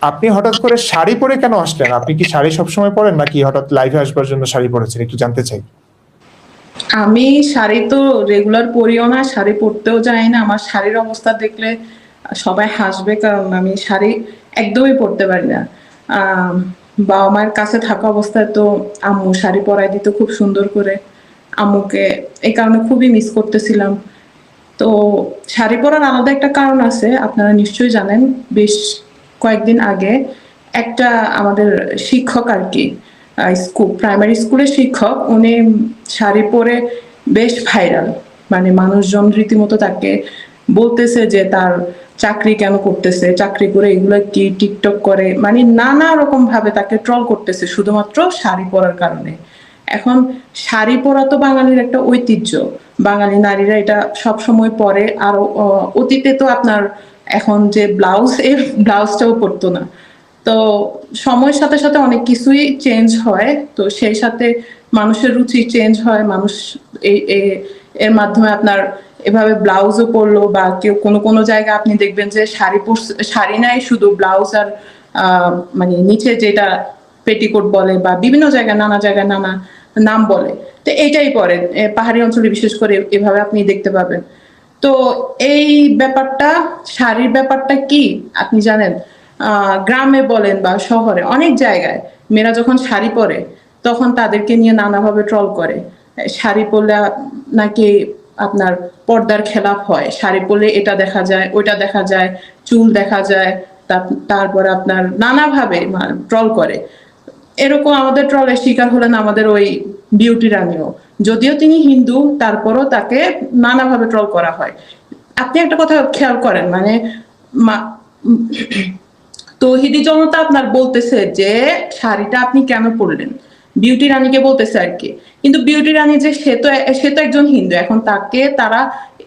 আপনি হঠাৎ করে শাড়ি পরে কেন আসলেন? আপনি কি শাড়ি সবসময় পরেন নাকি হঠাৎ লাইভে আসবার জন্য শাড়ি পরেছেন? একটু জানতে চাই। আমি শাড়ি তো রেগুলার পরিও না, শাড়ি পরতেও যাই না। আমার শাড়ির অবস্থা দেখলে সবাই হাসবে, কারণ আমি শাড়ি একদমই পরতে পারি না। আম বাবা মায়ের কাছে থাকা অবস্থায় তো আম্মু শাড়ি পরায় দিত খুব সুন্দর করে। আম্মুকে এই কারণে খুবই মিস করতেছিলাম। তো শাড়ি পরার আলাদা একটা কারণ আছে, আপনারা নিশ্চয়ই জানেন। বেশ কয়েকদিন আগে একটা আমাদের শিক্ষক আরকি, প্রাইমারি স্কুলের শিক্ষক, উনি শাড়ি পরে বেশ ভাইরাল। মানে মানুষজন রীতিমতো তাকে বলতেছে যে তার চাকরি কেন করতেছে, চাকরি করে এগুলো কি টিকটক করে, মানে নানা রকম ভাবে তাকে ট্রল করতেছে শুধুমাত্র শাড়ি পরার কারণে। এখন শাড়ি পরা তো বাঙালির একটা ঐতিহ্য, বাঙালি নারীরা এটা সব সময় পরে। আর অতীতে তো আপনার এখন যে ব্লাউজ, এই ব্লাউজটাও পরতো না। তো সময়ের সাথে সাথে অনেক কিছুই চেঞ্জ হয়, তো সেই সাথে মানুষের রুচি চেঞ্জ হয়। মানুষ এর মাধ্যমে আপনার এভাবে ব্লাউজও পরলো, বা কেউ কোনো কোনো জায়গায় আপনি দেখবেন যে শাড়ি পরছে, শাড়ি নাই শুধু ব্লাউজ আর মানে নিচে যেটা পেটিকোট বলে, বা বিভিন্ন জায়গায় নানা জায়গায় নানা নাম বলে। তো এইটাই পরে পাহাড়ি অঞ্চলে বিশেষ করে এভাবে আপনি দেখতে পাবেন। তো এই ব্যাপারটা, শাড়ির ব্যাপারটা কি আপনি জানেন? গ্রামে বলেন বা শহরে অনেক জায়গায় মেয়েরা যখন শাড়ি পরে তখন তাদেরকে নিয়ে নানাভাবে ট্রল করে। শাড়ি পরলে নাকি আপনার পর্দার খেলাপ হয়, শাড়ি পরলে এটা দেখা যায়, ওইটা দেখা যায়, চুল দেখা যায়। তারপরে আপনার নানাভাবে ট্রল করে। এরকম আমাদের ট্রলের শিকার হলেন আমাদের ওই বিউটি রানীও। যদিও তিনি হিন্দু, তারপরও তাকে নানাভাবে ট্রল করা হয়। আপনি একটা কথা খেয়াল করেন, মানে তৌহিদি জনতা আপনার বলতেছে যে শাড়িটা আপনি কেন পরলেন, বিউটি রানীকে বলতেছে আর কি। কিন্তু বিউটি রানী যে সে তো একজন হিন্দু, এখন তাকে তারা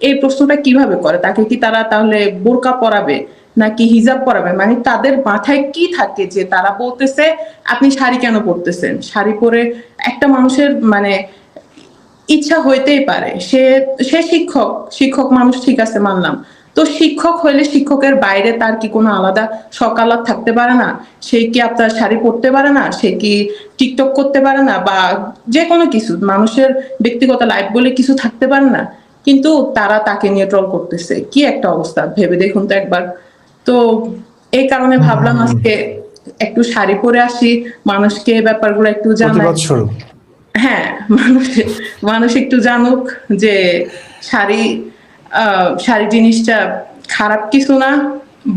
এই প্রশ্নটা কিভাবে করে? তাকে কি তারা তাহলে বোরকা পরাবে নাকি হিজাব পরাবে? মানে তাদের মাথায় কি থাকে যে তারা বলতেছে আপনি শাড়ি কেন পরতেছেন? শাড়ি পরে একটা মানুষের মানে ইচ্ছা হইতেই পারে। সে সে শিক্ষক, শিক্ষক মানুষ, ঠিক আছে মানলাম। তো শিক্ষক হইলে শিক্ষকের বাইরে তার কি কোনো আলাদা শখ আহ্লাদ থাকতে পারে না? সে কি আপনার শাড়ি পরতে পারে না? সে কি টিকটক করতে পারে না? বা যে কোনো কিছু, মানুষের ব্যক্তিগত লাইফ বলে কিছু থাকতে পারে না? কিন্তু তারা তাকে নিয়ে ট্রল করতেছে। কি একটা অবস্থা ভেবে দেখুন তো একবার। তো এই কারণে ভাবলাম হুম, আজকে একটু শাড়ি পরে আসি, মানুষকে এই ব্যাপারগুলো একটু জানাই। প্রতিবাদ শুরু। হ্যাঁ, মানুষ মানুষ একটু জানুক যে শাড়ি শাড়ি জিনিসটা খারাপ কিছু না,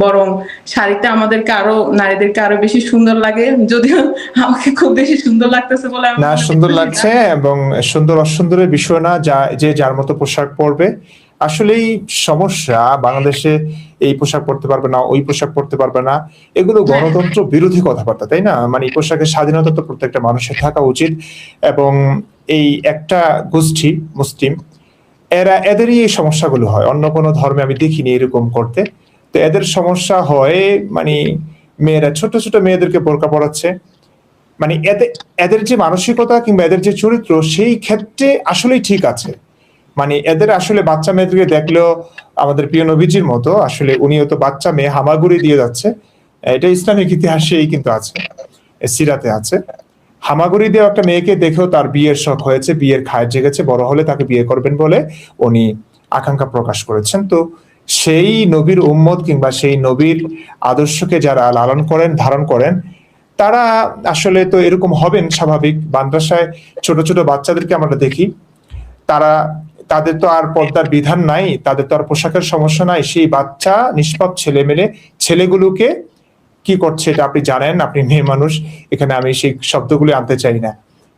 বরং শাড়িতে আমাদেরকে আরো, নারীদেরকে আরো বেশি সুন্দর লাগে। যদিও আমাকে খুব বেশি সুন্দর লাগতেছে বলে আমি না, মনে সুন্দর করতেছি না। লাগছে, এবং সুন্দর অসুন্দরের বিষয় না, যা যে যার মতো পোশাক পরবে। আসলেই সমস্যা বাংলাদেশে এই পোশাক পরতে পারবে না, ওই পোশাক পরতে পারবে না, এগুলো হ্যাঁ, গণতন্ত্র বিরোধী কথাবার্তা, তাই না? মানে এই পোশাকের স্বাধীনতা তো প্রত্যেকটা মানুষের থাকা উচিত। এবং এই একটা গোষ্ঠী মুসলিম, এদেরই এই সমস্যাগুলো হয়, অন্য কোনো ধর্মে আমি দেখিনি এরকম করতে। তো এদের সমস্যা হয়, মানে মেয়েরা, ছোট ছোট মেয়েদেরকে বোরকা পরাচ্ছে। মানে এদের যে মানসিকতা কিংবা এদের যে চরিত্র, সেই ক্ষেত্রে আসলেই ঠিক আছে। মানে এদের আসলে বাচ্চা মেয়েদেরকে দেখলেও আমাদের প্রিয় নবীজির মতো, আসলে উনিও তো বাচ্চা মেয়ে হামাগুড়ি দিয়ে যাচ্ছে। এটা ইসলামিক ইতিহাসেই কিন্তু আছে, সিরাতে আছে। হামাগুড়ি দিয়ে একটা মেয়েকে দেখেও তার বিয়ের শখ হয়েছে, বিয়ের খায় জেগেছে, বড় হলে তাকে বিয়ে করবেন বলে উনি আকাঙ্ক্ষা প্রকাশ করেছেন। তো সেই নবীর উম্মত কিংবা সেই নবীর আদর্শকে যারা লালন করেন, ধারণ করেন, তারা আসলে তো এরকম হবেন স্বাভাবিক। মাদ্রাসায় ছোট ছোট বাচ্চাদেরকে আমরা দেখি, তারা, তাদের তো আর পর্দার বিধান নাই, তাদের তো আর পোশাকের সমস্যা নাই। সেই বাচ্চা নিষ্পাপ ছেলে মেলে ছেলেগুলোকে কি করছে এটা আপনি জানেন, আপনি মেয়ে মানুষ, এখানে আমি সেই শব্দগুলো আনতে চাই না।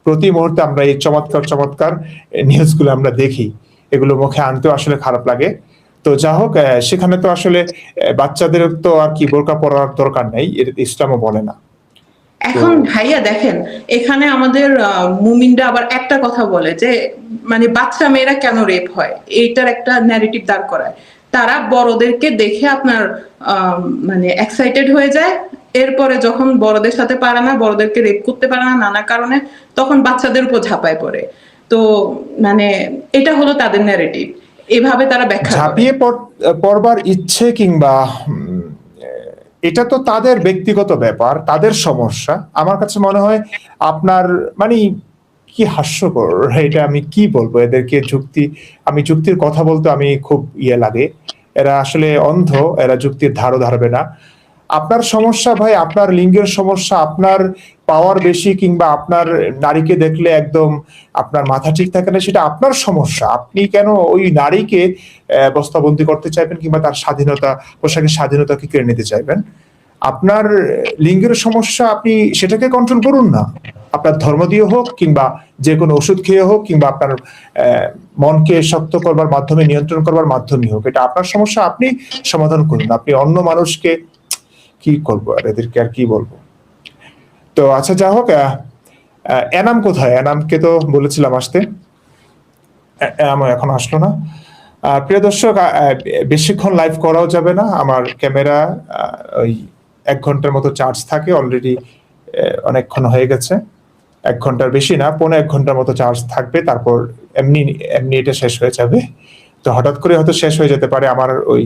প্রতি মুহূর্তে আমরা এই চমৎকার চমৎকার নিউজগুলো আমরা দেখি, এগুলো মুখে আনতেও আসলে খারাপ লাগে। তো যা হোক, সেখানে তো আসলে বাচ্চাদের তো আর কি বোরকা পরার দরকার নেই, ইসলামও বলে না। তো এখন ভাইয়া দেখেন, এখানে আমাদের মুমিনরা আবার একটা কথা বলে যে মানে বাচ্চা মেয়েরা কেন রেপ হয়, এইটার একটা ন্যারেটিভ দাঁড় করায়। তারা বড়দেরকে দেখে আপনার মানে এক্সাইটেড হয়ে যায়। এরপরে যখন বড়দের সাথে পারে না, বড়দেরকে রেপ করতে পারে না নানা কারণে, তখন বাচ্চাদের উপর ঝাঁপায় পড়ে। তো মানে এটা হলো তাদের ন্যারেটিভ, এভাবে তারা ব্যাখ্যা করে। ঝাঁপিয়ে পড়বার ইচ্ছে কিংবা এটা তো তাদের ব্যক্তিগত ব্যাপার, তাদের সমস্যা। আমার কাছে মনে হয় আপনার মানে কি হাস্যকর এটা, আমি কি বলবো এদেরকে। আমি যুক্তির কথা বলতে আমি খুব লাগে, এরা আসলে অন্ধ, এরা যুক্তির ধারও ধারবে না। আপনার সমস্যা ভাই, আপনার লিঙ্গের সমস্যা, আপনার পাওয়ার বেশি, কিংবা আপনার নারীকে দেখলে একদম আপনার মাথা ঠিক থাকে না, সেটা আপনার সমস্যা। আপনি কেন ওই নারীকে বস্তাবন্দি করতে চাইবেন, কিংবা তার স্বাধীনতা, পোশাকের স্বাধীনতাকে কেড়ে নিতে চাইবেন? আপনার লিঙ্গের সমস্যা, আপনি সেটাকে কন্ট্রোল করুন না। আপনার ধর্ম দিয়ে হোক, কিংবা যে কোনো ওষুধ খেয়ে হোক, কিংবা আপনার মনকে শক্ত করবার মাধ্যমে, নিয়ন্ত্রণ করবার মাধ্যমে হোক, এটা আপনার সমস্যা, আপনি সমাধান করুন। আপনি অন্য মানুষকে কি করবো আর, এদেরকে আর কি বলবো। তো আচ্ছা, যা হোক, এনাম কোথায়? এনামকে তো বলেছিলাম আসতে, এনাম এখন আসলো না। প্রিয় দর্শক, বেশিক্ষণ লাইভ করাও যাবে না, আমার ক্যামেরা ওই 1 ঘন্টার মতো চার্জ থাকে অলরেডি, অনেকক্ষণ হয়ে গেছে। 1 ঘন্টার বেশি না, 1.5 ঘন্টার মতো চার্জ থাকবে, তারপর এমনি এমনি এটা শেষ হয়ে যাবে। তো হঠাৎ করে হয়তো শেষ হয়ে যেতে পারে। আমার ওই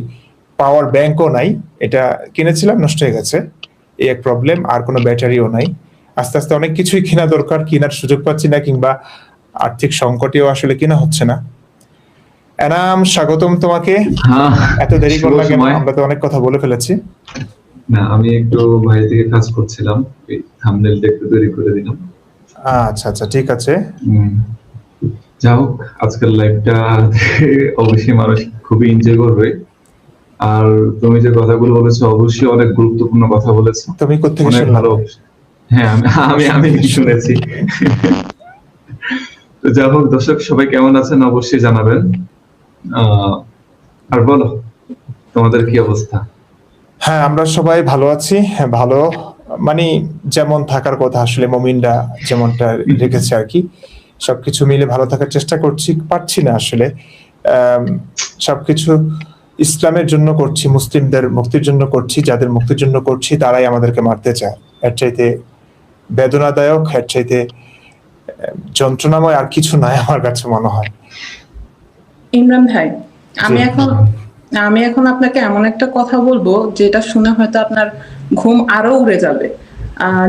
পাওয়ার ব্যাংকও নাই, এটা কিনেছিলাম, নষ্ট হয়ে গেছে, এই এক প্রবলেম। আর কোনো ব্যাটারিও নাই। আস্তে আস্তে অনেক কিছুই কেনা দরকার, কেনার সুযোগ পাচ্ছি না, কিংবা আর্থিক সংকটেও আসলে কেনা হচ্ছে না। এনাম, স্বাগতম তোমাকে। হ্যাঁ, এত দেরি শুভ করলা কেন? সময়। আমরা তো অনেক কথা বলে ফেলেছি। না, আমি একটু বাইরে থেকে কাজ করছিলাম, এই থাম্বনেলটা একটু তৈরি করে দিলাম। আচ্ছা আচ্ছা, ঠিক আছে। যা হোক, আজকের লাইভটা অবশ্যই মানুষ খুবই এনজয় করবে। আর তুমি যে কথাগুলো বলেছো, অবশ্যই অনেক গুরুত্বপূর্ণ কথা বলেছো। তুমি কোত্থেকে অনেক শুনলা? ভালো। হ্যাঁ, আমি আমি আমি শুনেছি। তো যা হোক, দর্শক সবাই কেমন আছেন অবশ্যই জানাবেন। আর বলো, তোমাদের কি অবস্থা? হ্যাঁ, আমরা সবাই ভালো আছি। হ্যাঁ, ভালো মানে যেমন থাকার কথা, আসলে মুমিনরা যেমনটা রেখেছে আর কি। সবকিছু মিলে ভালো থাকার চেষ্টা করছি, পারছি না আসলে। সবকিছু ইসলামের জন্য করছি, মুসলিমদের মুক্তির জন্য করছি। যাদের মুক্তির জন্য করছি তারাই আমাদেরকে মারতে চায়। এর চাইতে বেদনাদায়ক, এর চাইতে যন্ত্রণাময় আর কিছু নাই আমার কাছে মনে হয়। ইমরান ভাই, আমি জি। এখন আপনাকে এমন একটা কথা বলবো যেটা শুনে হয়তো আপনার ঘুম আরো উড়ে যাবে।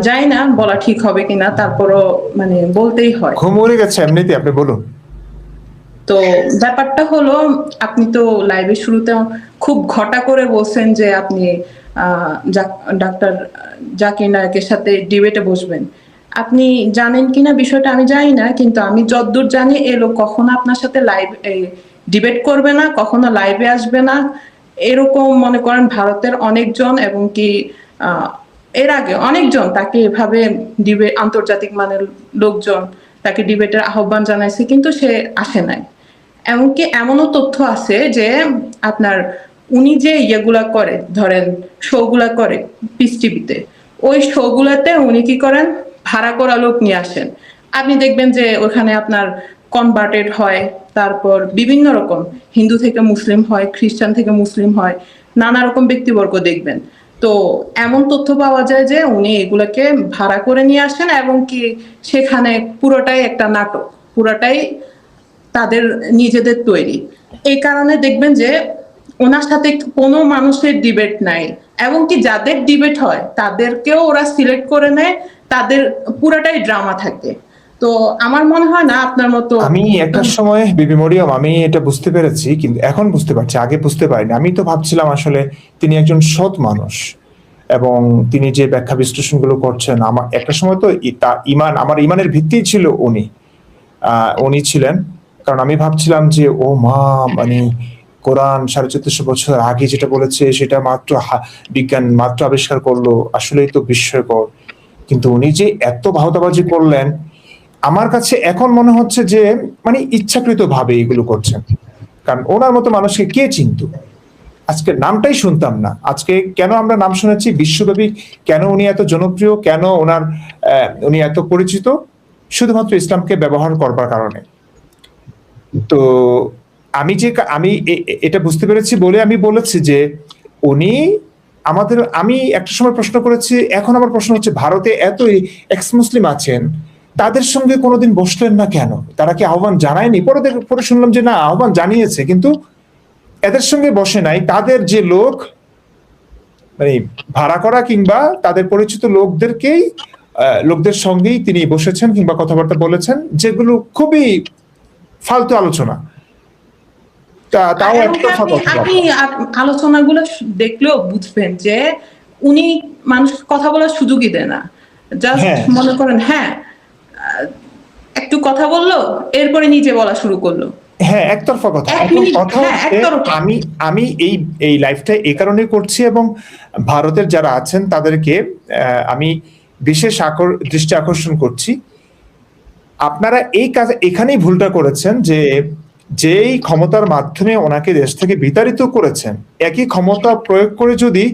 জানি না বলা ঠিক হবে কিনা, তারপরও মানে বলতেই হয়। ঘুম উড়ে গেছে এমনিতে, আপনি বলুন। তো ব্যাপারটা হলো, আপনি তো লাইভের শুরুতে খুব ঘটা করে বলছেন যে আপনি ডাক্তার জাকির নায়কের সাথে ডিবেটে বসবেন। আপনি জানেন কিনা বিষয়টা আমি জানি না, কিন্তু আমি যতদূর জানি এ লোক কখনো আপনার সাথে লাইভ ডিবেট করবে না, কখনো লাইভে আসবে না। এরকম মনে করেন ভারতের অনেকজন, এবং কি এর আগে অনেকজন তাকে এভাবে ডিবেট, আন্তর্জাতিক মানের লোকজন তাকে ডিবেটের আহ্বান জানাইছে, কিন্তু সে আসে নাই। এমনকি এমনও তথ্য আছে যে আপনার উনি যে ইয়েগুলা করে, ধরেন শোগুলা করে পিস টিভিতে, ওই শোগুলাতে উনি কি করেন, ভাড়া করা লোক নিয়ে আসেন। আপনি দেখবেন যে ওখানে আপনার কনভার্টেড হয়, তারপর বিভিন্ন রকম হিন্দু থেকে মুসলিম হয়, খ্রিস্টান থেকে মুসলিম হয়, নানা রকম ব্যক্তিবর্গ দেখবেন। তো এমন তথ্য পাওয়া যায় যে উনি এগুলাকে ভাড়া করে নিয়ে আসেন, এবং কি সেখানে পুরোটাই একটা নাটক, পুরোটাই তাদের নিজেদের তৈরি। এই কারণে দেখবেন যে ওনার সাথে কোনো মানুষের ডিবেট নাই, এবং কি যাদের ডিবেট হয় তাদেরকেও ওরা সিলেক্ট করে নেয়, তাদের পুরাটাই ড্রামা থাকে। তো আমার মনে হয় না আপনার মতো। আমি একটা সময় বিবি মরিয়ম, আমি এটা বুঝতে পেরেছি, কিন্তু এখন বুঝতে পারছি, আগে বুঝতে পারিনি। আমি তো ভাবছিলাম আসলে তিনি একজন সৎ মানুষ, এবং তিনি যে ব্যাখ্যা বিশ্লেষণগুলো করছেন, আমার একটা সময় তো ইমান, আমার ইমানের ভিত্তি ছিল উনি ছিলেন। কারণ আমি ভাবছিলাম যে ও মা, মানে কোরআন 1450 বছর আগে যেটা বলেছে সেটা মাত্র বিজ্ঞান মাত্র আবিষ্কার করলো, আসলেই তো বিস্ময়কর। কিন্তু উনি যে এত ভাওতাবাজি করলেন, আমার কাছে এখন মনে হচ্ছে যে মানে ইচ্ছাকৃত ভাবে এগুলো করছেন। কারণ ওনার মতো মানুষকে কে চিনতো? আজকে নামটাই শুনতাম না। আজকে কেন আমরা নাম শুনেছি বিশ্বব্যাপী? কেন উনি এত জনপ্রিয়? কেন উনি এত পরিচিত? শুধুমাত্র ইসলামকে ব্যবহার করবার কারণে। তো আমি এটা বুঝতে পেরেছি বলে আমি বলেছি যে উনি আমি একটা সময় প্রশ্ন করেছি, এখন আমার প্রশ্ন হচ্ছে, ভারতে এত এক্স মুসলিম আছেন, তাদের সঙ্গে কোনোদিন বসলেন না কেন? তারা কি আহ্বান জানায়নি? পরে শুনলাম যে না, আহ্বান জানিয়েছে, কিন্তু এদের সঙ্গে বসে নাই। তাদের যে লোক, মানে ভাড়া করা কিংবা তাদের পরিচিত লোকদের সঙ্গেই তিনি বসেছেন কিংবা কথাবার্তা বলেছেন, যেগুলো খুবই ফালতু আলোচনা। তাও এমনকি একতরফা আপনি কথাবার্তা। আপনি আলোচনাগুলো দেখলেও বুঝবেন যে উনি মানুষ কথা বলার সুযোগই দেয় না। জাস্ট হ্যাঁ মনে করেন হ্যাঁ একটু কথা বললো, এরপরে নিজে বলা শুরু করলো। হ্যাঁ, একতরফা কথা। এক এখন মিনিট, কথা হ্যাঁ, হচ্ছে, একতরফা। আমি আমি এই লাইভটা এই কারণে করছি এবং ভারতের যারা আছেন তাদেরকে আমি বিশেষ দৃষ্টি আকর্ষণ করছি। আপনারা এই কাজ এখানেই ভুলটা করেছেন যে যেই ক্ষমতার মাধ্যমে ওনাকে দেশ থেকে বিতাড়িত করেছেন, একই ক্ষমতা প্রয়োগ করে যদি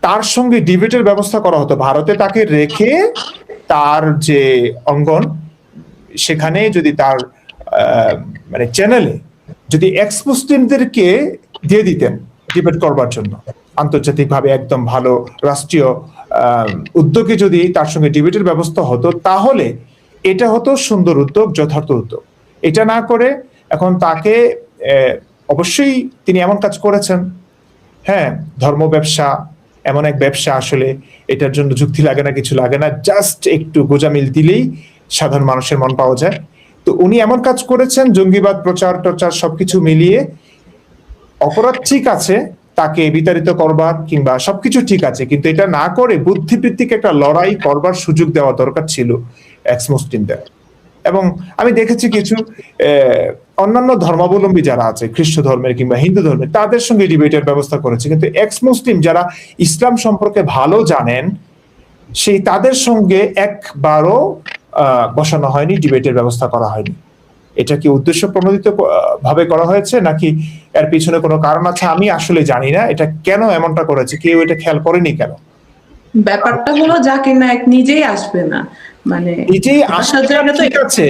তার সঙ্গে ডিবেটের ব্যবস্থা করা হতো, ভারতে তাকে রেখে তার যে অঙ্গন সেখানে যদি তার মানে চ্যানেলে যদি এক্স মুসলিমদেরকে দিয়ে দিতেন ডিবেট করবার জন্য, আন্তর্জাতিকভাবে একদম ভালো রাষ্ট্রীয় উদ্যোগে যদি তার সঙ্গে ডিবেটের ব্যবস্থা হতো, তাহলে এটা হতো সুন্দর উদ্যোগ, যথার্থ উদ্যোগ। এটা না করে এখন তাকে অবশ্যই তিনি এমন কাজ করেছেন, হ্যাঁ, ধর্ম ব্যবসা এমন এক ব্যবসা, আসলে এটার জন্য যুক্তি লাগে না, কিছু লাগে না, জাস্ট একটু গোজামিল দিলেই সাধারণ মানুষের মন পাওয়া যায়। তো উনি এমন কাজ করেছেন, জঙ্গিবাদ প্রচার টচার সবকিছু মিলিয়ে অপরাধ ঠিক আছে, তাকে বিতাড়িত করবার কিংবা সবকিছু ঠিক আছে, কিন্তু এটা না করে বুদ্ধিবৃত্তিক একটা লড়াই করবার সুযোগ দেওয়া দরকার ছিল এক্স মুসলিমদের। এবং আমি দেখেছি কিছু অন্যান্য ধর্মাবলম্বী যারা আছে, খ্রিস্ট ধর্মের কিংবা হিন্দু ধর্মের, তাদের সঙ্গে ডিবেটের ব্যবস্থা করেছে, কিন্তু এক্স মুসলিম যারা ইসলাম সম্পর্কে ভালো জানেন সেই তাদের সঙ্গে একবারও বসানো হয়নি, ডিবেটের ব্যবস্থা করা হয়নি। এটা কি উদ্দেশ্য প্রণোদিত ভাবে করা হয়েছে নাকি এর পিছনে কোনো কারণ আছে? আমি আসলে জানি না এটা কেন এমনটা করেছে, কেউ এটা খেয়াল করেনি কেন। ব্যাপারটা হলো জাকির নায়েক নিজেই আসবে না, মানে নিজেই আসার আসবে জায়গা তো ঠিক আছে,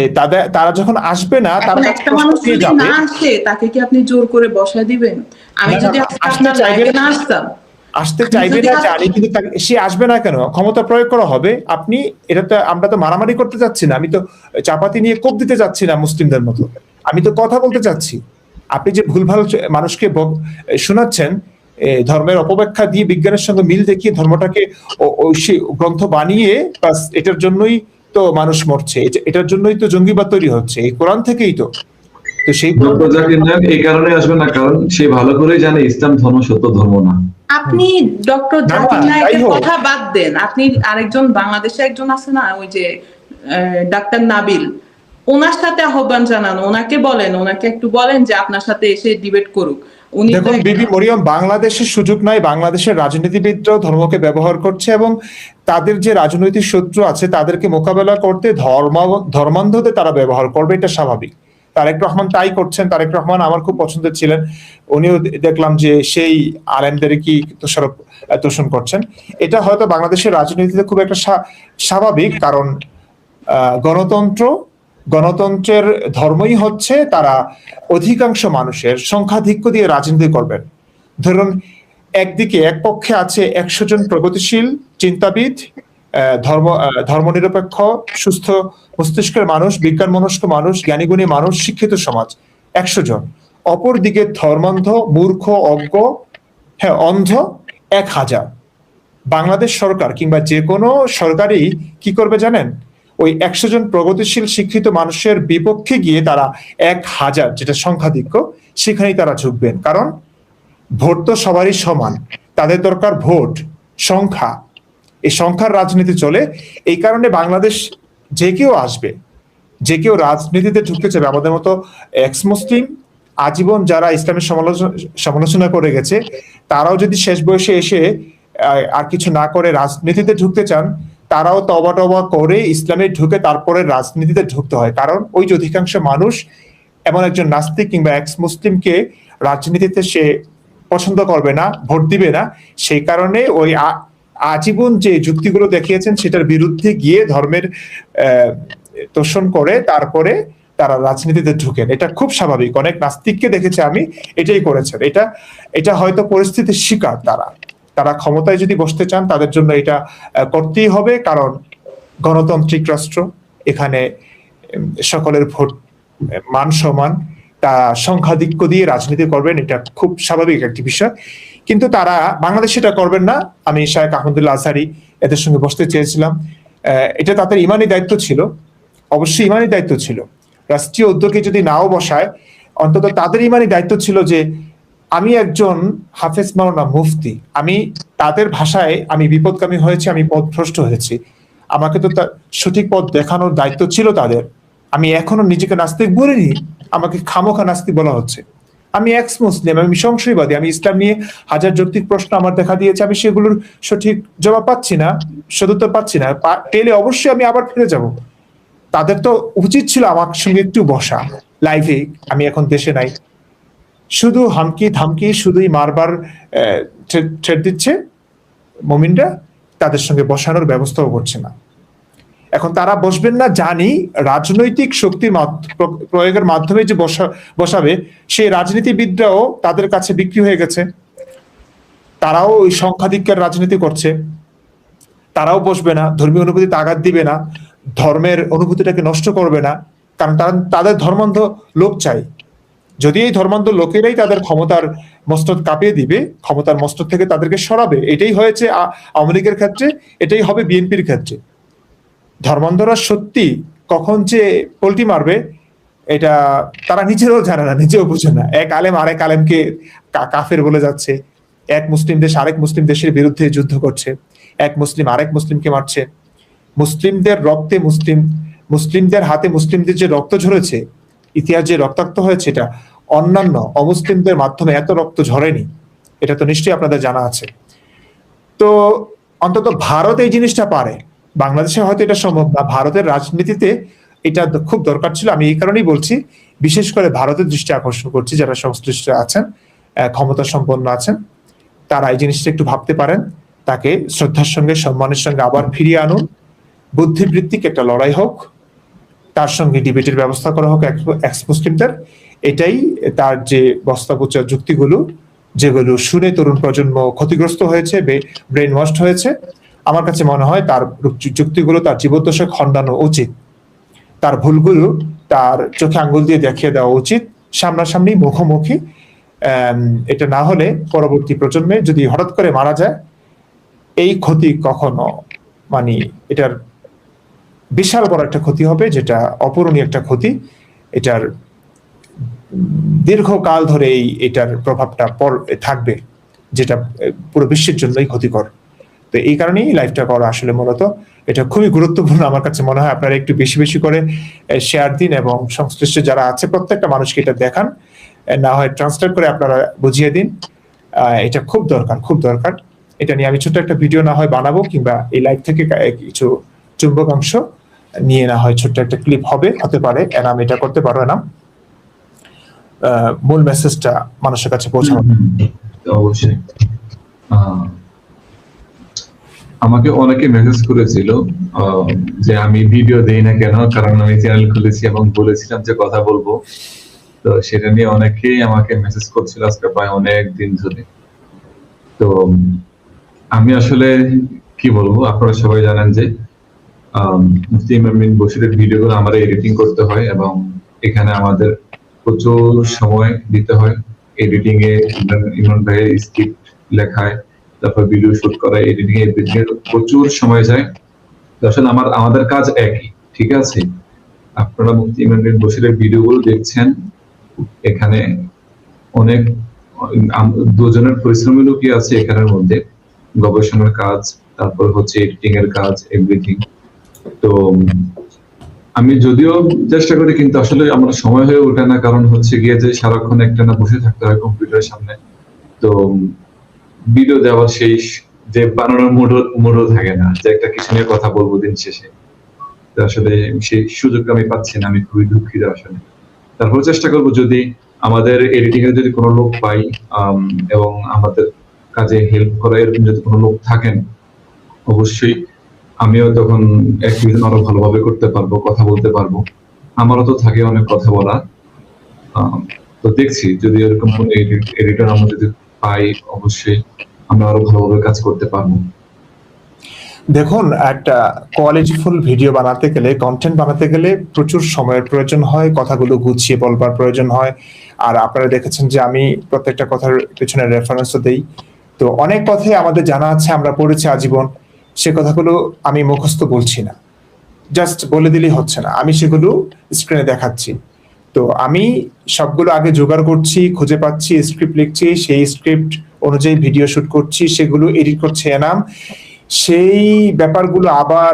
তারা যখন আসবে না, তারা এখন একটা মানুষ যদি না আসে তাকে কি আপনি জোর করে বসায় দিবেন? আমি যদি আপনার লাইভে না আসতাম, আসতে চাইবে না জানি, কিন্তু সে আসবে না কেন? ক্ষমতা প্রয়োগ করা হবে। আপনি এটা আমরা তো মারামারি করতে যাচ্ছি না, আমি তো চাপাতি নিয়ে কোপ দিতে যাচ্ছি না মুসলিমদের মতো, আমি তো কথা বলতে চাচ্ছি। আপনি যে ভুলভাল মানুষকে শোনাচ্ছেন, ধর্মের অপব্যাখ্যা দিয়ে বিজ্ঞানের সঙ্গে মিল দেখিয়ে ধর্মটাকে গ্রন্থ বানিয়ে, বাস এটার জন্যই তো মানুষ মরছে, এটার জন্যই তো জঙ্গিবাদ তৈরি হচ্ছে, এই কোরআন থেকেই তো। তো সেই ডক্টর জাকির নায়েক এই কারণে আসবে না, কারণ সে ভালো করেই জানে ইসলাম ধর্ম সত্য ধর্ম না। আপনি ডক্টর জাকির নায়েকের কথা বাদ দেন, আপনি আরেকজন বাংলাদেশে একজন আছে না, ওই যে ডাক্তার নাবিল, ওনার সাথে আহ্বান জানান, ওনাকে বলেন, ওনাকে একটু বলেন যে আপনার সাথে এসে ডিবেট করুক। উনি দেখুন বিবি মরিয়ম, বাংলাদেশের সুযোগ নাই, বাংলাদেশের রাজনীতিবিদরাও ধর্মকে ব্যবহার করছে এবং তাদের যে রাজনৈতিক শত্রু আছে তাদেরকে মোকাবেলা করতে ধর্মান্ধদের তারা ব্যবহার করবে, এটা স্বাভাবিক। তারেক রহমান তাই করছেন। তারেক রহমান আমার খুব পছন্দের ছিলেন, উনিও দেখলাম যে সেই আলেমদের কি তোষণ করছেন। এটা হয়তো বাংলাদেশের রাজনীতিতে খুব একটা স্বাভাবিক, কারণ গণতন্ত্রের ধর্মই হচ্ছে তারা অধিকাংশ মানুষের সংখ্যাধিক্য দিয়ে রাজনীতি করবেন। ধরুন একদিকে এক পক্ষে আছে 100 জন প্রগতিশীল চিন্তাবিদ, ধর্মনিরপেক্ষ সুস্থ মস্তিষ্কের মানুষ, বিজ্ঞান মনস্ক মানুষ, জ্ঞানীগুণী মানুষ, শিক্ষিত সমাজ 100 জন। অপরদিকে ধর্মান্ধ, মূর্খ, অজ্ঞ, হ্যাঁ অন্ধ 1000। বাংলাদেশ সরকার কিংবা যে কোনো সরকারই কি করবে জানেন? ওই 100 জন প্রগতিশীল শিক্ষিত মানুষের বিপক্ষে গিয়ে তারা 1000, যেটা সংখ্যাধিক্য, সেখানেই তারা ঝুঁকবেন। কারণ ভোট তো সবারই সমান, তাদের দরকার ভোট সংখ্যা, এই সংখ্যার রাজনীতি চলে। এই কারণে বাংলাদেশ যে কেউ আসবে, যে কেউ রাজনীতিতে ঢুকতে চাবে, আমাদের মতো এক্স মুসলিম আজীবন যারা ইসলামের সমালোচনা করে গেছে, তারাও যদি শেষ বয়সে এসে আর কিছু না করে রাজনীতিতে ঢুকতে চান, তারাও তবা টবা করে ইসলামে ঢুকে তারপরে রাজনীতিতে ঢুকতে হয়। কারণ ওই যে অধিকাংশ মানুষ এমন একজন নাস্তিক কিংবা এক্স মুসলিমকে রাজনীতিতে সে পছন্দ করবে না, ভোট দিবে না। সেই কারণে ওই আজীবন যে যুক্তিগুলো দেখিয়েছেন সেটার বিরুদ্ধে গিয়ে ধর্মের তোষণ করে তারপরে তারা রাজনীতিতে ঢুকেন। এটা খুব স্বাভাবিক, অনেক নাস্তিককে দেখেছি আমি এটাই করেছেন। এটা হয়তো পরিস্থিতির শিকার। তারা ক্ষমতায় যদি বসতে চান তাদের জন্য এটা করতেই হবে, কারণ গণতান্ত্রিক রাষ্ট্র, এখানে সকলের ভোট মান সমান। তা সংখ্যাধিক্য দিয়ে রাজনীতি করবেন, এটা খুব স্বাভাবিক একটি বিষয়। কিন্তু তারা বাংলাদেশে এটা করবেন না। আমি শায়েখ আহমদুল্লাহ আজহারি এদের সঙ্গে বসতে চেয়েছিলাম, এটা তাদের ইমানি দায়িত্ব ছিল, অবশ্যই ইমানি দায়িত্ব ছিল। রাষ্ট্রীয় উদ্যোগে যদি নাও বসায়, অন্তত তাদের ইমানি দায়িত্ব ছিল যে আমি একজন হাফেজ মাওলানা মুফতি, আমি তাদের ভাষায় আমি বিপদগামী হয়েছি, আমি পথভ্রষ্ট হয়েছি, আমাকে তো সঠিক পথ দেখানোর দায়িত্ব ছিল তাদের। আমি এখনো নিজেকে নাস্তিক বলিনি, আমাকে খামোখা নাস্তিক বলা হচ্ছে। আমি এক্স মুসলিম, আমি সংশয়বাদী, আমি ইসলাম নিয়ে হাজার যৌক্তিক প্রশ্ন আমার দেখা দিয়েছে, আমি সেগুলোর সঠিক জবাব পাচ্ছি না, সদুত্তর পাচ্ছি না, পেলে অবশ্যই আমি আবার ফিরে যাব। তাদের তো উচিত ছিল আমার সঙ্গে একটু বসা লাইভে, আমি এখন দেশে নাই, শুধু হামকি ধামকি, শুধুই মারবার ছেড় দিচ্ছে মুমিনরা, তাদের সঙ্গে বসানোর ব্যবস্থাও করছে না। এখন তারা বসবেন না জানি, রাজনৈতিক শক্তির প্রয়োগের মাধ্যমে যে বসাবে, সেই রাজনীতিবিদরাও তাদের কাছে বিক্রি হয়ে গেছে, তারাও ওই সংখ্যাধিক্যের রাজনীতি করছে, তারাও বসবে না, ধর্মীয় অনুভূতিতে আঘাত দিবে না, ধর্মের অনুভূতিটাকে নষ্ট করবে না, কারণ তাদের ধর্মান্ধ লোক চাই। যদি এই ধর্মান্ধ লোকেরাই তাদের ক্ষমতার মস্তক কাঁপিয়ে দিবে, ক্ষমতার মস্তক থেকে তাদেরকে সরাবে, এটাই হয়েছে আওয়ামী লীগের ক্ষেত্রে, এটাই হবে বিএনপির ক্ষেত্রে। ধর্মান্ধরা সত্যি কখন যে পল্টি মারবে এটা তারা নিজেরাও জানে না, নিজেও বুঝে না। এক আলেম আরেক আলেমকে কাফের বলে যাচ্ছে, এক মুসলিম দেশ আরেক মুসলিম দেশের বিরুদ্ধে যুদ্ধ করছে, এক মুসলিম আরেক মুসলিমকে মারছে। মুসলিমদের রক্তে মুসলিমদের হাতে মুসলিমদের যে রক্ত ঝরেছে, ইতিহাস যে রক্তাক্ত হয়েছে, এটা অন্যান্য অমুসলিমদের মাধ্যমে এত রক্ত ঝরেনি, এটা তো নিশ্চয়ই আপনাদের জানা আছে। তো অন্তত ভারত এই জিনিসটা পারে, বাংলাদেশে হয়তো এটা সম্ভব না। ভারতের রাজনীতিতে এটা খুব দরকার ছিল। আমি এই কারণেই বলছি, বিশেষ করে ভারতের দৃষ্টি আকর্ষণ করছি, যারা সংশ্লিষ্ট আছেন, ক্ষমতা সম্পন্ন আছেন, তারা এই জিনিসটা একটু ভাবতে পারেন, তাকে শ্রদ্ধার সঙ্গে সম্মানের সঙ্গে আবার ফিরিয়ে আনুন, বুদ্ধিবৃত্তিক একটা লড়াই হোক, তার সঙ্গে ডিবেটের ব্যবস্থা করা হোক এক্স মুসলিমদের। এটাই তার যে বস্তাপচা যুক্তিগুলো, যেগুলো শুনে তরুণ প্রজন্ম ক্ষতিগ্রস্ত হয়েছে, ব্রেন ওয়াশড হয়েছে, আমার কাছে মনে হয় তার যুক্তিগুলো তার জীবদ্দশায় খণ্ডানো উচিত, তার ভুলগুলো তার চোখে আঙ্গুল দিয়ে দেখিয়ে দেওয়া উচিত, সামনাসামনি মুখোমুখি। এটা না হলে পরবর্তী প্রজন্মে যদি হঠাৎ করে মারা যায়, এই ক্ষতি কখনো মানে এটার বিশাল বড় একটা ক্ষতি হবে, যেটা অপূরণীয় একটা ক্ষতি। এটার দীর্ঘকাল ধরে এটার প্রভাবটা থাকবে, যেটা পুরো বিশ্বের জন্যই ক্ষতিকর। তো এই কারণেই লাইভটা করা আসলে মূলত এটা খুবই গুরুত্বপূর্ণ আমার কাছে মনে হয়। আপনারা একটু বেশি বেশি করে শেয়ার দিন এবং সংশ্লিষ্ট যারা আছে প্রত্যেকটা মানুষকে এটা দেখান, না হয় ট্রান্সলেট করে আপনারা বুঝিয়ে দিন। এটা খুব দরকার, খুব দরকার। এটা নিয়ে আমি ছোট্ট একটা ভিডিও না হয় বানাবো, কিংবা এই লাইভ থেকে কিছু চুম্বকাংশ নিয়ে না হয় ছোট্ট একটা ক্লিপ হতে পারে, এনাম এটা করতে পারো, এনাম মূল মেসেজটা মানুষের কাছে পৌঁছানো। অবশ্যই আমাকে অনেকে মেসেজ করেছিল যে আমি ভিডিও দেই না কেন, কারণ আমি চ্যানেল খুলেছি এবং বলেছিলাম যে কথা বলবো। তো সেটা নিয়ে অনেকেই আমাকে মেসেজ করছিল আজকে প্রায় অনেক দিন ধরে। তো আমি আসলে কি বলবো, আপনারা সবাই জানেন যে মুফতি ইমাম বিন বশিরের ভিডিওগুলো আমার এডিটিং করতে হয় এবং এখানে আমাদের প্রচুর সময় দিতে হয়। এডিটিং এ ইমরান ভাইয়ের স্ক্রিপ্ট লেখায়, তারপর ভিডিও শুট করা, এডিটিং এ প্রচুর সময় যায়। আসলে আমাদের কাজ একই, ঠিক আছে? আপনারা মুফতি ইমরান বিন বশিরের ভিডিওগুলো দেখছেন, এখানে অনেক দুজনের পরিশ্রমী লোকই আছে এখানের মধ্যে, গবেষণার কাজ, তারপর হচ্ছে এডিটিং এর কাজ, এভরিথিং। তো আমি যদিও চেষ্টা করি, কিন্তু আসলে আমার সময় হয়ে ওঠে না, কারণ হচ্ছে গিয়ে যে সারাক্ষণ একটানা বসে থাকতে হয় কম্পিউটারের সামনে। তো ভিডিও দেওয়ার সেই যে বানানোর মুডও থাকে না, যে একটা কিছু নিয়ে কথা বলবো দিন শেষে। তো আসলে সেই সুযোগটা আমি পাচ্ছি না, আমি খুবই দুঃখিত আসলে। তারপর চেষ্টা করবো, যদি আমাদের এডিটিং এর যদি কোনো লোক পাই এবং আমাদের কাজে হেল্প করে এরকম যদি কোনো লোক থাকেন, অবশ্যই আমিও তখন অ্যাক্টিভিটি আরো ভালোভাবে করতে পারবো, কথা বলতে পারবো। আমারও তো থাকে অনেক কথা বলা। তো দেখছি যদি এরকম কোনো এডিটর আমরা যদি পাই, অবশ্যই আমরা আরো ভালোভাবে কাজ করতে পারবো। দেখুন, একটা কোয়ালিটিফুল ভিডিও বানাতে গেলে, কন্টেন্ট বানাতে গেলে প্রচুর সময়ের প্রয়োজন হয়, কথাগুলো গুছিয়ে বলবার প্রয়োজন হয়। আর আপনারা দেখেছেন যে আমি প্রত্যেকটা কথার পেছনে রেফারেন্সও দেই। তো অনেক কথাই আমাদের জানা আছে, আমরা পড়েছি আজীবন। সে কথাগুলো আমি মুখস্থ বলছি না, জাস্ট বলে দিলেই হচ্ছে না, আমি সেগুলো স্ক্রিনে দেখাচ্ছি। তো আমি সবগুলো আগে জোগাড় করছি, খুঁজে পাচ্ছি, স্ক্রিপ্ট লিখছি, সেই স্ক্রিপ্ট অনুযায়ী ভিডিও শুট করছি, সেগুলো এডিট করছে এনাম। সেই ব্যাপারগুলো আবার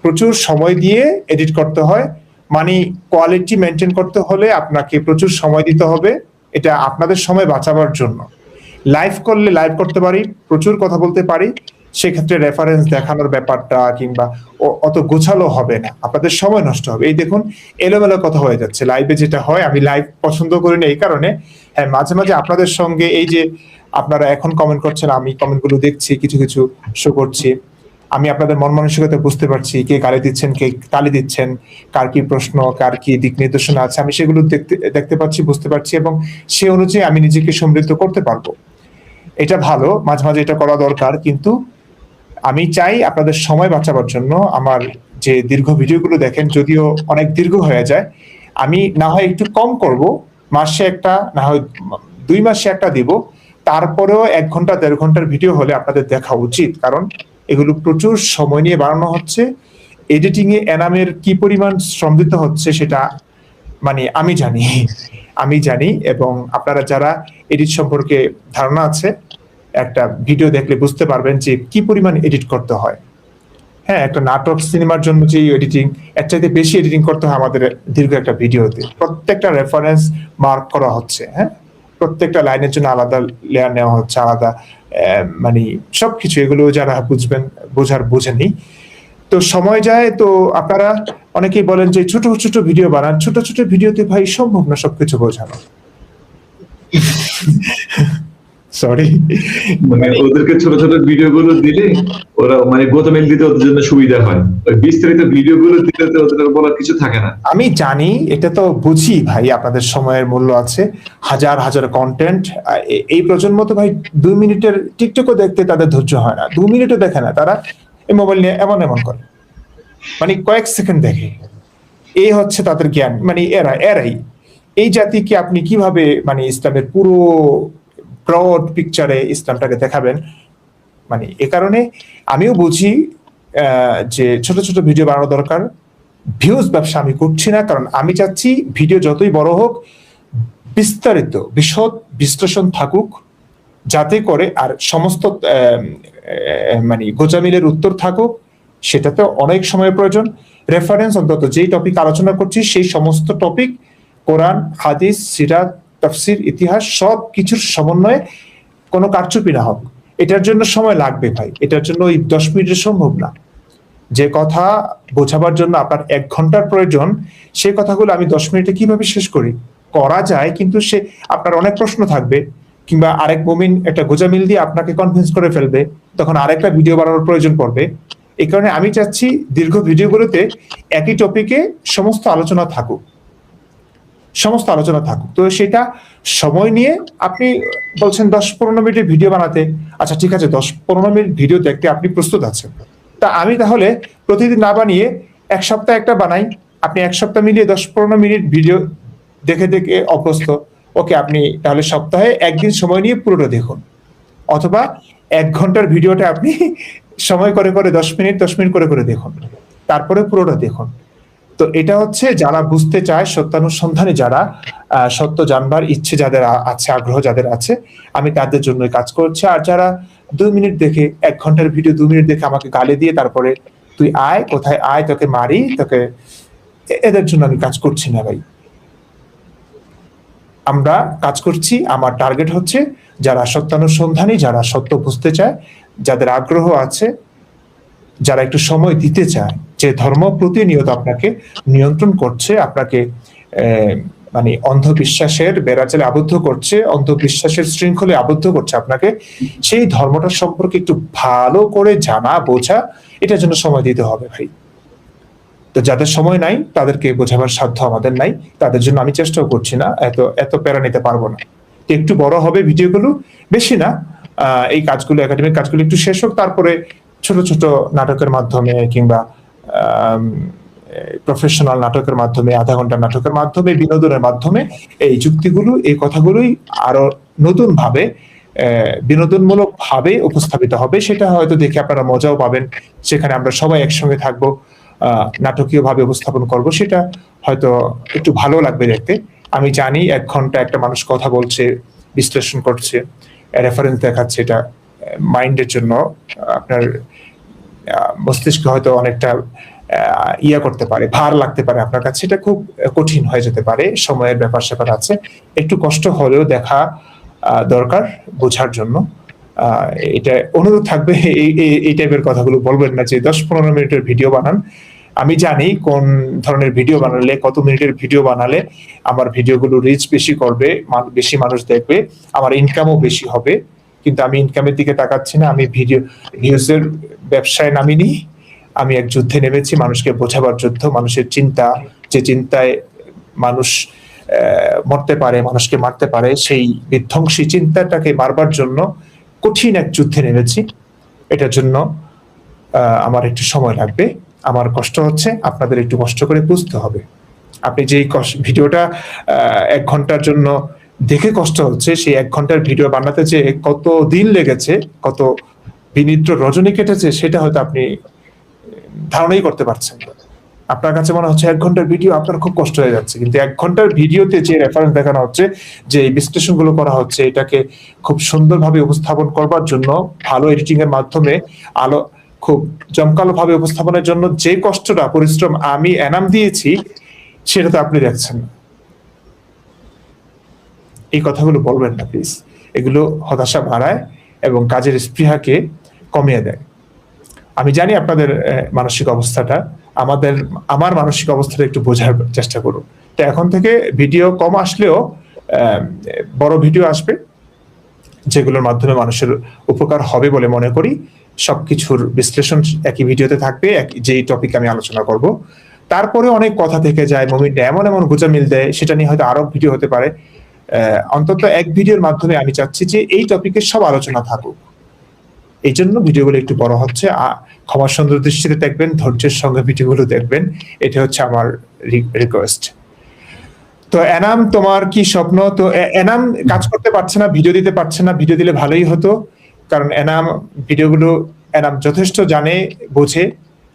প্রচুর সময় দিয়ে এডিট করতে হয়। মানে কোয়ালিটি মেনটেন করতে হলে আপনাকে প্রচুর সময় দিতে হবে, এটা আপনাদের সময় বাঁচাবার জন্য। লাইভ করলে লাইভ করতে পারি, প্রচুর কথা বলতে পারি, সেক্ষেত্রে রেফারেন্স দেখানোর ব্যাপারটা কিংবা অত গোছালো হবে না, আপনাদের সময় নষ্ট হবে। এই দেখুন, এলোমেলো কথা হয়ে যাচ্ছে লাইভে, যেটা হয়। আমি লাইভ পছন্দ করি না এই কারণে। হ্যাঁ, মাঝে মাঝে আপনাদের সঙ্গে এই যে আপনারা এখন কমেন্ট করছেন, আমি কমেন্টগুলো দেখছি, কিছু কিছু শো করছি, আমি আপনাদের মন মানসিকতা বুঝতে পারছি, কে গালি দিচ্ছেন, কে তালি দিচ্ছেন, কার কি প্রশ্ন, কার কি দিক নির্দেশনা আছে, আমি সেগুলো দেখতে পাচ্ছি, বুঝতে পারছি, এবং সে অনুযায়ী আমি নিজেকে সমৃদ্ধ করতে পারবো। এটা ভালো, মাঝে মাঝে এটা করা দরকার। কিন্তু আমি চাই আপনাদের সময় বাঁচাবার জন্য আমার যে দীর্ঘ ভিডিওগুলো দেখেন, যদিও অনেক দীর্ঘ হয়ে যায়, আমি না হয় একটু কম করব, মাসে একটা, না হয় 2 মাসে একটা দিব। তারপরেও 1 ঘন্টা 1.5 ঘন্টার ভিডিও হলে আপনাদের দেখা উচিত, কারণ এগুলো প্রচুর সময় নিয়ে বানানো হচ্ছে। এডিটিং এ এনামের কি পরিমাণ শ্রম দিতে হচ্ছে সেটা মানে আমি জানি, এবং আপনারা যারা এডিট সম্পর্কে ধারণা আছে, একটা ভিডিও দেখলে বুঝতে পারবেন যে কি পরিমাণ এডিট করতে হয়। হ্যাঁ, একটা নাটক সিনেমার জন্য যে এডিটিং, এর চাইতে বেশি এডিটিং করতে হয় আমাদের দীর্ঘ একটা ভিডিওতে। প্রত্যেকটা রেফারেন্স মার্ক করা হচ্ছে, হ্যাঁ, প্রত্যেকটা লাইনের জন্য আলাদা লেয়ার নেওয়া হচ্ছে, আলাদা মানে সবকিছু। এগুলো যারা বোঝেননি, তো সময় যায়। তো আপনারা অনেকেই বলেন যে ছোট ছোট ভিডিও বানান, ছোট ছোট ভিডিওতে ভাই সম্ভব না সবকিছু বোঝানো। সরি, মানে ওদেরকে ছোট ছোট ভিডিও গুলো দিলে ওরা মানে গোতামিল দিতে ওদের জন্য সুবিধা হয়, ওই বিস্তারিত ভিডিও গুলো দিলে তো ওদের বলার কিছু থাকে না। আমি জানি, এটা তো বুঝি ভাই, আপনাদের সময়ের মূল্য আছে, হাজার হাজার কন্টেন্ট। এই প্রজন্ম তো ভাই 2 মিনিটের টিকটকও দেখতে তাদের ধৈর্য হয় না, 2 মিনিটও দেখে না, তারা এই মোবাইল নিয়ে এমন এমন করে, মানে কয়েক সেকেন্ড দেখে। এই হচ্ছে তাদের জ্ঞান, মানে এরাই এই জাতিকে আপনি কিভাবে মানে ইসলামের পুরো ব্রড পিকচারে ইসলামটাকে দেখাবেন। মানে এ কারণে আমিও বুঝি যে ছোট ছোট ভিডিও বানানো দরকার। ভিউজ ব্যবসা আমি করছি না, কারণ আমি চাচ্ছি ভিডিও যতই বড় হোক, বিস্তারিত বিশদ বিশ্লেষণ থাকুক, যাতে করে আর সমস্ত মানে গোজামিলের উত্তর থাকুক। সেটাতে অনেক সময়ের প্রয়োজন। রেফারেন্স অন্তত যেই টপিক আলোচনা করছি সেই সমস্ত টপিক, কোরআন, হাদিস, সিরাত, তাফসির, ইতিহাস, সব কিছুর সমন্বয়ে কোনো কারচুপি না হোক। এটার জন্য সময় লাগবে ভাই, এটার জন্য ওই 10 মিনিটে সম্ভব না। যে কথা বোঝাবার জন্য আপনার 1 ঘন্টার প্রয়োজন, সেই কথাগুলো আমি 10 মিনিটে কিভাবে শেষ করা যায়, কিন্তু সে আপনার অনেক প্রশ্ন থাকবে, কিংবা আরেক মুমিন একটা গোজামিল দিয়ে আপনাকে কনভিন্স করে ফেলবে, তখন আরেকটা ভিডিও বানানোর প্রয়োজন পড়বে। এই কারণে আমি চাচ্ছি দীর্ঘ ভিডিওগুলোতে একই টপিকে সমস্ত আলোচনা থাকুক। তো সেটা সময় নিয়ে, আপনি বলছেন 10-15 মিনিটের ভিডিও বানাতে, আচ্ছা ঠিক আছে, 10-15 মিনিট ভিডিও দেখতে আপনি প্রস্তুত আছেন, তা আমি তাহলে প্রতিদিন না বানিয়ে 1 সপ্তাহে একটা বানাই। আপনি 1 সপ্তাহ মিলিয়ে 10-15 মিনিট ভিডিও দেখে দেখে অভ্যস্ত, ওকে, আপনি তাহলে সপ্তাহে 1 দিন সময় নিয়ে পুরোটা দেখুন, অথবা 1 ঘন্টার ভিডিওটা আপনি সময় করে করে 10 মিনিট করে দেখুন, তারপরে পুরোটা দেখুন। তো এটা হচ্ছে যারা বুঝতে চায়, সত্যানুসন্ধানে যারা, সত্য জানবার ইচ্ছে যাদের আছে, আগ্রহ যাদের আছে, আমি তাদের জন্য কাজ করছি। আর যারা 2 মিনিট দেখে, 1 ঘন্টার ভিডিও 2 মিনিট দেখে আমাকে গালি দিয়ে তারপরে তুই আয়, কোথায় আয়, তোকে মারি, এদের জন্য আমি কাজ করছি না ভাই। আমরা কাজ করছি, আমার টার্গেট হচ্ছে যারা সত্যানুসন্ধানী, যারা সত্য বুঝতে চায়, যাদের আগ্রহ আছে, যারা একটু সময় দিতে চায়, যে ধর্ম প্রতিনিয়ত আপনাকে নিয়ন্ত্রণ করছে, আপনাকে মানে অন্ধবিশ্বাসের বেড়াজালে আবদ্ধ করছে, অন্ধবিশ্বাসের শৃঙ্খলে আবদ্ধ করছে আপনাকে, সেই ধর্মটার সম্পর্কে একটু ভালো করে জানা বোঝা, এটার জন্য সময় দিতে হবে ভাই। তো যাদের সময় নাই তাদেরকে বোঝাবার সাধ্য আমাদের নাই, তাদের জন্য আমি চেষ্টাও করছি না, এত প্যারা নিতে পারবো না। একটু বড় হবে ভিডিওগুলো, বেশি না, এই কাজগুলো, একাডেমিক কাজগুলো একটু শেষ হোক, তারপরে ছোট ছোট নাটকের মাধ্যমে কিংবা প্রফেশনাল নাটকের মাধ্যমে, আধা ঘন্টা নাটকের মাধ্যমে, বিনোদনের মাধ্যমে এই যুক্তিগুলো, এই কথাগুলোই আরো নতুন ভাবে বিনোদনমূলক ভাবে উপস্থাপিত হবে। সেটা হয়তো দেখে আপনারা মজাও পাবেন। সেখানে আমরা সবাই একসঙ্গে থাকবো, নাটকীয় ভাবে উপস্থাপন করব, সেটা হয়তো একটু ভালো লাগবে দেখতে। আমি জানি 1 ঘন্টা একটা মানুষ কথা বলছে, বিশ্লেষণ করছে, রেফারেন্স দেখাচ্ছে, এটা মাইন্ডের জন্য আপনার মস্তিষ্কে হয়তো অনেকটা ইয়া করতে পারে, ভার লাগতে পারে আপনার কাছে, এটা খুব কঠিন হয়ে যেতে পারে, সময়ের ব্যাপার স্যাপার আছে, একটু কষ্ট হলেও দেখা দরকার বোঝার জন্য। এটা অনুরোধ থাকবে, এই টাইপের কথাগুলো বলবেন না যে 10-15 মিনিটের ভিডিও বানান। আমি জানি কোন ধরনের ভিডিও বানালে, কত মিনিটের ভিডিও বানালে আমার ভিডিওগুলো রিচ বেশি করবে, বেশি মানুষ দেখবে, আমার ইনকামও বেশি হবে। কিন্তু আমি ইনকামের দিকে তাকাচ্ছি না, আমি ভিউজের ব্যবসায় নামিনি, আমি এক যুদ্ধে নেমেছি, মানুষকে বোঝাবার যুদ্ধ, মানুষের চিন্তা, যে চিন্তায় মানুষ মরতে পারে, মানুষকে মারতে পারে, সেই বিধ্বংসী চিন্তাটাকে মারবার জন্য কঠিন এক যুদ্ধে নেমেছি। এটার জন্য আমার একটু সময় লাগবে, আমার কষ্ট হচ্ছে, আপনাদের একটু কষ্ট করে বুঝতে হবে। আপনি যে ভিডিওটা 1 ঘন্টার জন্য দেখে কষ্ট হচ্ছে, সেই 1 ঘন্টার ভিডিও বানাতে যে কত দিন লেগেছে, কত বিনিদ্র রজনী কেটেছে, সেটা হয়তো আপনি ধারণাই করতে পারছেন না। আপনার কাছে মনে হচ্ছে 1 ঘন্টার ভিডিও আপনার খুব কষ্ট হয়ে যাচ্ছে, কিন্তু 1 ঘন্টার ভিডিওতে যে রেফারেন্স দেখানো হচ্ছে, যে বিশ্লেষণগুলো করা হচ্ছে, এটাকে খুব সুন্দরভাবে উপস্থাপন করবার জন্য, ভালো এডিটিং এর মাধ্যমে খুব জমকালো ভাবে উপস্থাপনের জন্য যে কষ্টটা, পরিশ্রম আমি এনাম দিয়েছি, সেটা তো আপনি দেখছেন না। এই কথাগুলো বলবেন না প্লিজ, এগুলো হতাশা বাড়ায় এবং কাজের স্পৃহাকে কমিয়ে দেয়। আমি জানি আপনাদের মানসিক অবস্থাটা, আমার মানসিক অবস্থাটা একটু বোঝার চেষ্টা করুন। তো এখন থেকে ভিডিও কম আসলেও বড় ভিডিও আসবে, যেগুলোর মাধ্যমে মানুষের উপকার হবে বলে মনে করি। সবকিছুর বিশ্লেষণ একই ভিডিওতে থাকবে, যেই টপিক আমি আলোচনা করব। তারপরে অনেক কথা থেকে যায়, মুমিনটা এমন এমন গোঁজামিল দেয়, সেটা নিয়ে হয়তো আরো ভিডিও হতে পারে। অন্তত এক ভিডিওর মাধ্যমে আমি চাচ্ছি যে এই টপিকের সব আলোচনা থাকুক। এই জন্য ভিডিওগুলো একটু বড় হচ্ছে, ক্ষমা সুন্দর দৃষ্টিতে দেখবেন, ধৈর্যের সঙ্গে ভিডিওগুলো দেখবেন, এটা হচ্ছে আমার রিকোয়েস্ট। তো এনাম, তোমার কি স্বপ্ন? তো এনাম কাজ করতে পারছে না, ভিডিও দিতে পারছে না। ভিডিও দিলে ভালোই হতো, কারণ এনাম যথেষ্ট জানে, বোঝে।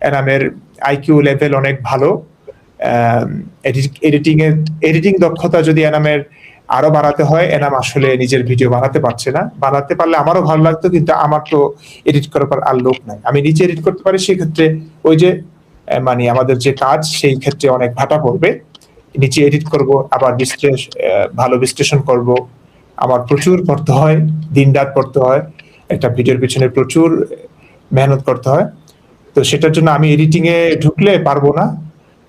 এনামের আইকিউ লেভেল অনেক ভালো। এডিটিং দক্ষতা যদি এনামের আরো বাড়াতে হয়, এনাম আসলে নিজের ভিডিও বানাতে পারছে না। বানাতে পারলে আমারও ভালো লাগতো, কিন্তু আমার তো এডিট করার আর লোক নাই। আমি নিজে এডিট করতে পারি, সেক্ষেত্রে ওই যে মানে আমাদের যে কাজ, সেই ক্ষেত্রে অনেক ভাটা পড়বে। নিচে এডিট করব, আবার ভালো বিশ্লেষণ করব, আমার প্রচুর পড়তে হয়, দিন রাত পড়তে হয়, একটা ভিডিওর পিছনে প্রচুর মেহনত করতে হয়। তো সেটার জন্য আমি এডিটিং এ ঢুকলে পারবো না।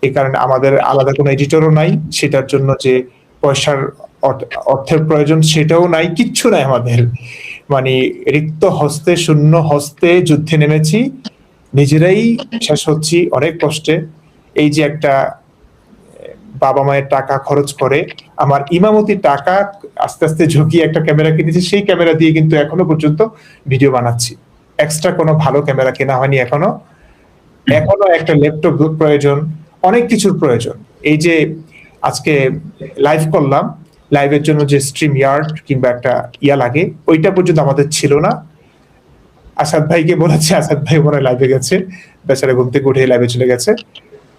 এই কারণে আমাদের আলাদা কোনো এডিটরও নাই, সেটার জন্য যে পয়সার অর্থের প্রয়োজন সেটাও নাই, কিচ্ছু নাই আমাদের। মানে রিক্ত হস্তে, শূন্য হস্তে যুদ্ধে নেমেছি, নিজেরাই শেষ হচ্ছি অনেক কষ্টে। এই যে একটা বাবা মায়ের টাকা খরচ করে, আমার ইমামতির টাকা আস্তে আস্তে ঝুঁকিয়ে একটা ক্যামেরা কিনেছি, সেই ক্যামেরা দিয়ে কিন্তু এখনো পর্যন্ত ভিডিও বানাচ্ছি। এক্সট্রা কোনো ভালো ক্যামেরা কেনা হয়নি এখনো একটা ল্যাপটপ প্রয়োজন, অনেক কিছুর প্রয়োজন। এই যে আজকে লাইভ করলাম, লাইভের জন্য যে স্ট্রিম ইয়ার্ড কিংবা একটা লাগে, ওইটা পর্যন্ত আমাদের ছিল না। আসাদ ভাইকে বলেছে, আসাদ ভাই মনে হয় লাইভে গেছে, বেচারা ঘুম থেকে উঠে লাইভে চলে গেছে।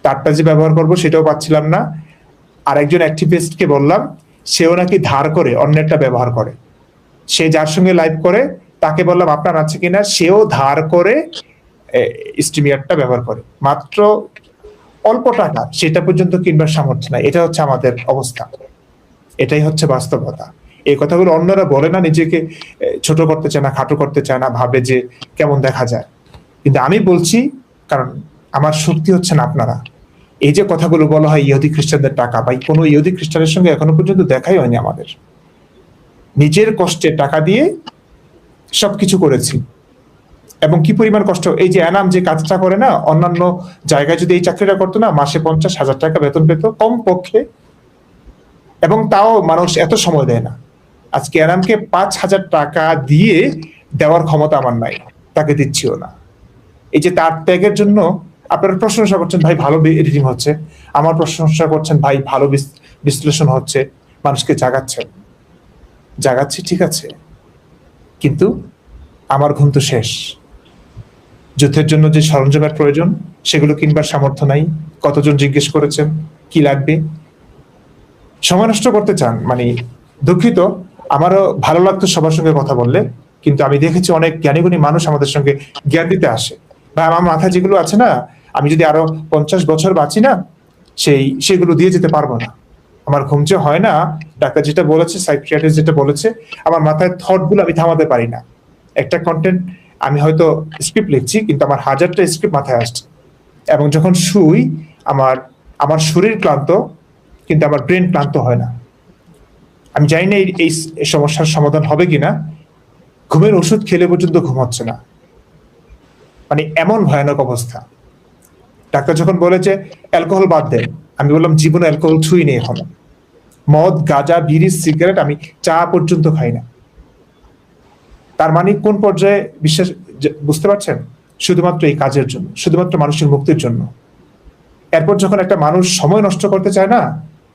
তারটা যে ব্যবহার করবো সেটাও পাচ্ছিলাম না। আরেকজন অ্যাক্টিভিস্টকে বললাম, সেও নাকি ধার করে অন্যেরটা ব্যবহার করে। সে যার সঙ্গে লাইভ করে তাকে বললাম আপনার আছে কিনা, সেও ধার করে স্ট্রিমিয়ারটা ব্যবহার করে, মাত্র অল্প টাকা, সেটা পর্যন্ত কিনবার সামর্থ্য নাই। এটা হচ্ছে আমাদের অবস্থা, এটাই হচ্ছে বাস্তবতা। এই কথাগুলো অন্যরা বলে না, নিজেকে ছোট করতে চায় না, খাটো করতে চায় না, ভাবে যে কেমন দেখা যায়। কিন্তু আমি বলছি, কারণ আমার শক্তি হচ্ছেন আপনারা। এই যে কথাগুলো বলা হয় ইহুদি খ্রিস্টানদের টাকা, বা কোনো ইহুদি খ্রিস্টানের সঙ্গে এখনো পর্যন্ত দেখাই হয়নি আমাদের। নিজের কষ্টে টাকা দিয়ে সবকিছু করেছি, এবং কি পরিমাণ কষ্ট। এই যে এনাম যে কাজটা করে না, অন্যান্য জায়গায় যদি এই চাকরিটা করতো না, মাসে 50,000 টাকা বেতন পেত কম পক্ষে, এবং তাও মানুষ এত সময় দেয় না। আজকে এনামকে 5,000 টাকা দিয়ে দেওয়ার ক্ষমতা আমার নাই, তাকে দিচ্ছিও না। এই যে তার ত্যাগের জন্য আপনারা প্রশংসা করছেন ভাই ভালো এডিটিং হচ্ছে, আমার প্রশংসা করছেন ভাই ভালো বিশ্লেষণ হচ্ছে, মানুষকে জাগাচ্ছি ঠিক আছে, কিন্তু আমার ঘুম তো শেষ। যুদ্ধের জন্য যে সরঞ্জামের প্রয়োজন সেগুলো কিনবার সামর্থ্য নাই। কতজন জিজ্ঞেস করেছেন কি লাগবে? সময় নষ্ট করতে চান, মানে দুঃখিত, আমারও ভালো লাগতো সবার সঙ্গে কথা বললে, কিন্তু আমি দেখেছি অনেক জ্ঞানীগুণী মানুষ আমাদের সঙ্গে জ্ঞান দিতে আসে, বা আমার মাথায় যেগুলো আছে না, আমি যদি আরো 50 বছর বাঁচি না, সেগুলো দিয়ে যেতে পারবো না। আমার ঘুম যে হয় না, ডাক্তার যেটা বলেছে, সাইকিয়াট্রিস্ট যেটা বলেছে, আমার মাথায় থট গুলো আমি থামাতে পারি না। একটা কন্টেন্ট আমি হয়তো স্ক্রিপ্ট লিখছি, কিন্তু আমার হাজারটা স্ক্রিপ্ট মাথায় আসছে, এবং যখন শুই আমার আমার শরীর ক্লান্ত, কিন্তু আমার ব্রেন ক্লান্ত হয় না। আমি জানি না এই সমস্যার সমাধান হবে কিনা, ঘুমের ওষুধ খেলে পর্যন্ত ঘুম হচ্ছে না, মানে এমন ভয়ানক অবস্থা। ডাক্তার যখন বলেছে অ্যালকোহল বাদ দেন, আমি বললাম জীবনে অ্যালকোহল ছুঁই নেই এখনো। মদ, গাঁজা, বিড়ি, সিগারেট, আমি চা পর্যন্ত খাই না। তার মানে কোন পর্যায়ে বিশ্বাস, বুঝতে পারছেন? শুধুমাত্র এই কাজের জন্য, শুধুমাত্র মানুষের মুক্তির জন্য। এরপর যখন একটা মানুষ সময় নষ্ট করতে চায় না,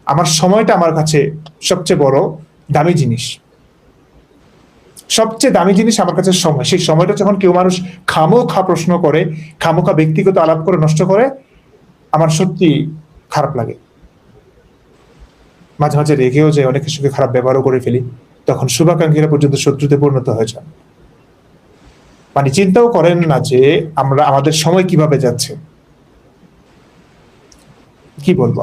আমার সময়টা আমার কাছে সবচেয়ে বড় দামি জিনিস। সবচেয়ে দামি জিনিস আমার কাছে সময়। সেই সময়টা যখন কেউ মানুষ খামোখা প্রশ্ন করে, খামোখা ব্যক্তিগত আলাপ করে নষ্ট করে, আমার সত্যি খারাপ লাগে। মাঝে মাঝে রেগেও যায়, অনেকের সঙ্গে খারাপ ব্যবহারও করে ফেলি, তখন শুভাকাঙ্ক্ষীরা পর্যন্ত শত্রুতে পরিণত হয়ে যান। মানে চিন্তাও করেন না যে আমাদের সময় কিভাবে যাচ্ছে। কি বলবো?